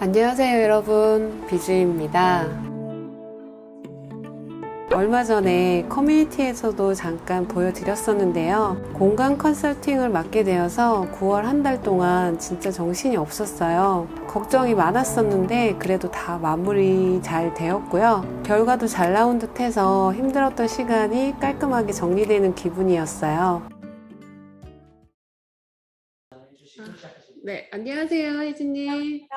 안녕하세요 여러분, 비주입니다. 얼마 전에 커뮤니티에서도 잠깐 보여드렸었는데요. 공간 컨설팅을 맡게 되어서 9월 한 달 동안 진짜 정신이 없었어요. 걱정이 많았었는데 그래도 다 마무리 잘 되었고요. 결과도 잘 나온 듯해서 힘들었던 시간이 깔끔하게 정리되는 기분이었어요. 네, 안녕하세요, 혜진님.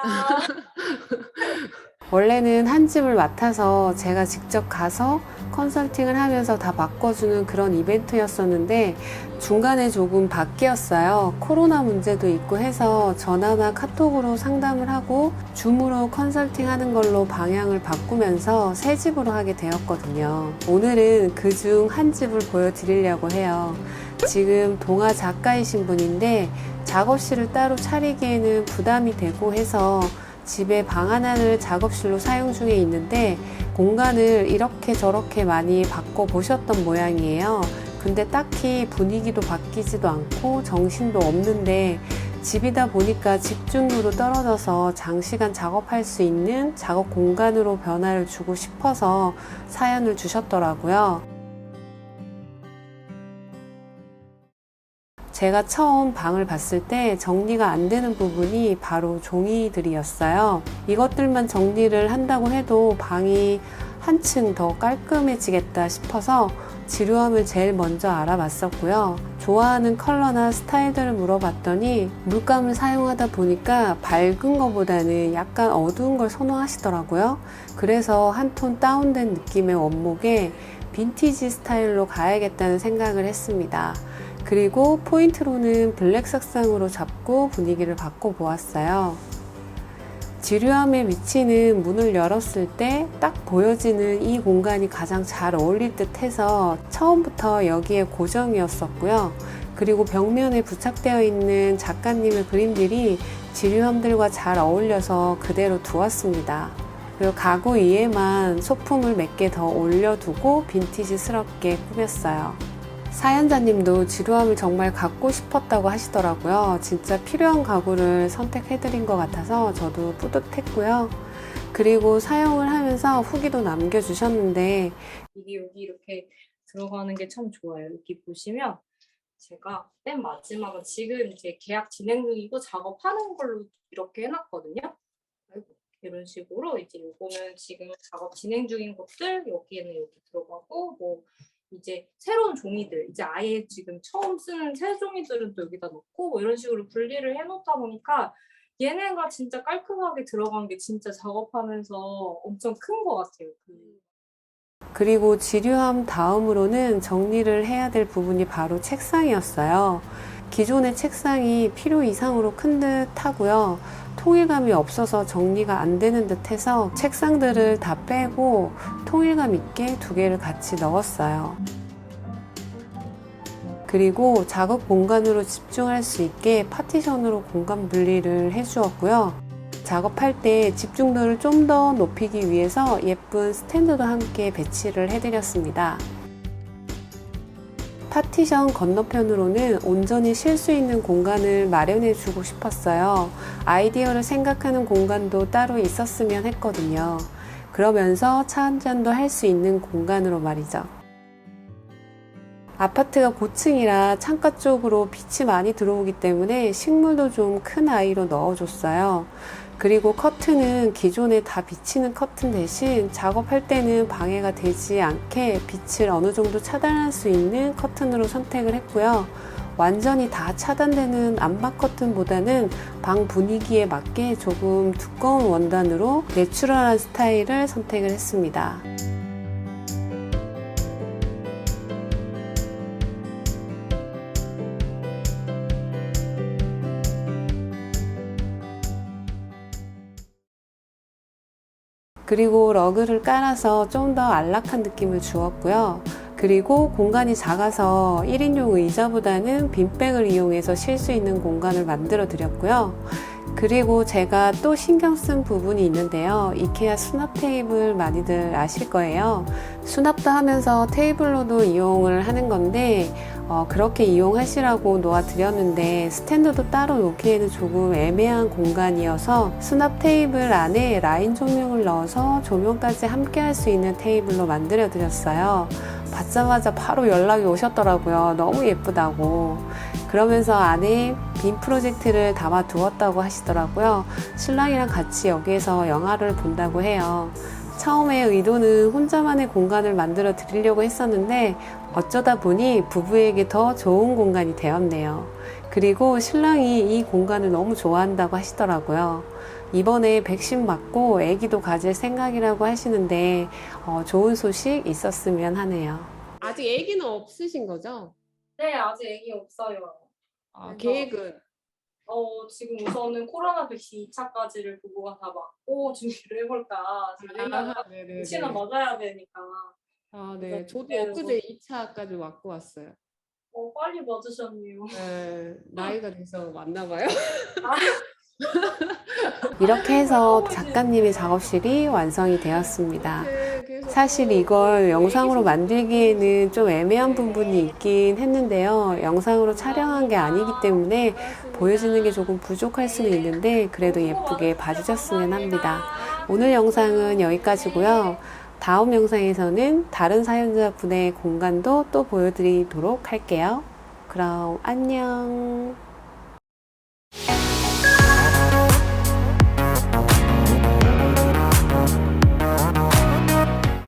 원래는 한 집을 맡아서 제가 직접 가서 컨설팅을 하면서 다 바꿔주는 그런 이벤트였었는데 중간에 조금 바뀌었어요. 코로나 문제도 있고 해서 전화나 카톡으로 상담을 하고 줌으로 컨설팅 하는 걸로 방향을 바꾸면서 새 집으로 하게 되었거든요. 오늘은 그중 한 집을 보여드리려고 해요. 지금 동화 작가이신 분인데 작업실을 따로 차리기에는 부담이 되고 해서 집에 방 하나를 작업실로 사용 중에 있는데 공간을 이렇게 저렇게 많이 바꿔보셨던 모양이에요. 근데 딱히 분위기도 바뀌지도 않고 정신도 없는데 집이다 보니까 집중도도 떨어져서 장시간 작업할 수 있는 작업 공간으로 변화를 주고 싶어서 사연을 주셨더라고요. 제가 처음 방을 봤을 때 정리가 안 되는 부분이 바로 종이들이었어요. 이것들만 정리를 한다고 해도 방이 한층 더 깔끔해지겠다 싶어서 지루함을 제일 먼저 알아봤었고요. 좋아하는 컬러나 스타일들을 물어봤더니 물감을 사용하다 보니까 밝은 것보다는 약간 어두운 걸 선호하시더라고요. 그래서 한 톤 다운된 느낌의 원목에 빈티지 스타일로 가야겠다는 생각을 했습니다. 그리고 포인트로는 블랙 색상으로 잡고 분위기를 바꿔보았어요. 지류함의 위치는 문을 열었을 때 딱 보여지는 이 공간이 가장 잘 어울릴 듯 해서 처음부터 여기에 고정이었었고요. 그리고 벽면에 부착되어 있는 작가님의 그림들이 지류함들과 잘 어울려서 그대로 두었습니다. 그리고 가구 위에만 소품을 몇 개 더 올려두고 빈티지스럽게 꾸몄어요. 사연자님도 지루함을 정말 갖고 싶었다고 하시더라고요. 진짜 필요한 가구를 선택해드린 것 같아서 저도 뿌듯했고요. 그리고 사용을 하면서 후기도 남겨주셨는데 이게 여기 이렇게 들어가는 게 참 좋아요. 여기 보시면 제가 맨 마지막은 지금 이제 계약 진행 중이고 작업하는 걸로 이렇게 해놨거든요. 아이고, 이런 식으로 이제 요거는 지금 작업 진행 중인 것들 여기에는 이렇게 들어가고 뭐 이제 새로운 종이들 이제 아예 지금 처음 쓰는 새 종이들은 또 여기다 놓고 뭐 이런 식으로 분리를 해놓다 보니까 얘네가 진짜 깔끔하게 들어간 게 진짜 작업하면서 엄청 큰 것 같아요. 그리고 지류함 다음으로는 정리를 해야 될 부분이 바로 책상이었어요. 기존의 책상이 필요 이상으로 큰 듯 하고요. 통일감이 없어서 정리가 안 되는 듯 해서 책상들을 다 빼고 통일감 있게 두 개를 같이 넣었어요. 그리고 작업 공간으로 집중할 수 있게 파티션으로 공간 분리를 해주었고요. 작업할 때 집중도를 좀 더 높이기 위해서 예쁜 스탠드도 함께 배치를 해드렸습니다. 파티션 건너편으로는 온전히 쉴 수 있는 공간을 마련해 주고 싶었어요. 아이디어를 생각하는 공간도 따로 있었으면 했거든요. 그러면서 차 한잔도 할 수 있는 공간으로 말이죠. 아파트가 고층이라 창가 쪽으로 빛이 많이 들어오기 때문에 식물도 좀 큰 아이로 넣어줬어요. 그리고 커튼은 기존에 다 비치는 커튼 대신 작업할 때는 방해가 되지 않게 빛을 어느 정도 차단할 수 있는 커튼으로 선택을 했고요. 완전히 다 차단되는 암막 커튼보다는 방 분위기에 맞게 조금 두꺼운 원단으로 내추럴한 스타일을 선택을 했습니다. 그리고 러그를 깔아서 좀 더 안락한 느낌을 주었고요. 그리고 공간이 작아서 1인용 의자보다는 빈백을 이용해서 쉴 수 있는 공간을 만들어 드렸고요. 그리고 제가 또 신경 쓴 부분이 있는데요. 이케아 수납 테이블 많이들 아실 거예요. 수납도 하면서 테이블로도 이용을 하는 건데 그렇게 이용하시라고 놓아드렸는데 스탠드도 따로 놓기에는 조금 애매한 공간이어서 수납 테이블 안에 라인 조명을 넣어서 조명까지 함께 할 수 있는 테이블로 만들어 드렸어요. 받자마자 바로 연락이 오셨더라고요. 너무 예쁘다고. 그러면서 안에 빔 프로젝트를 담아 두었다고 하시더라고요. 신랑이랑 같이 여기에서 영화를 본다고 해요. 처음에 의도는 혼자만의 공간을 만들어 드리려고 했었는데 어쩌다 보니 부부에게 더 좋은 공간이 되었네요. 그리고 신랑이 이 공간을 너무 좋아한다고 하시더라고요. 이번에 백신 맞고 아기도 가질 생각이라고 하시는데 좋은 소식 있었으면 하네요. 아직 아기는 없으신 거죠? 네, 아직 애기 없어요. 그래서- 계획은? 지금 우선은 코로나 백신 2차까지를 부부가 다 맞고 준비를 해볼까. 지금 왜냐면 네네네. 백신은 맞아야 되니까. 네. 그래서 저도 그때는 엊그제 2차까지 맞고 왔어요. 빨리 맞으셨네요. 네, 나이가 돼서 맞나 봐요. 아, 이렇게 해서 작가님의 작업실이 완성이 되었습니다. 사실 이걸 영상으로 만들기에는 좀 애매한 부분이 있긴 했는데요. 영상으로 촬영한 게 아니기 때문에 보여지는 게 조금 부족할 수는 있는데 그래도 예쁘게 봐주셨으면 합니다. 오늘 영상은 여기까지고요. 다음 영상에서는 다른 사연자분의 공간도 또 보여드리도록 할게요. 그럼 안녕.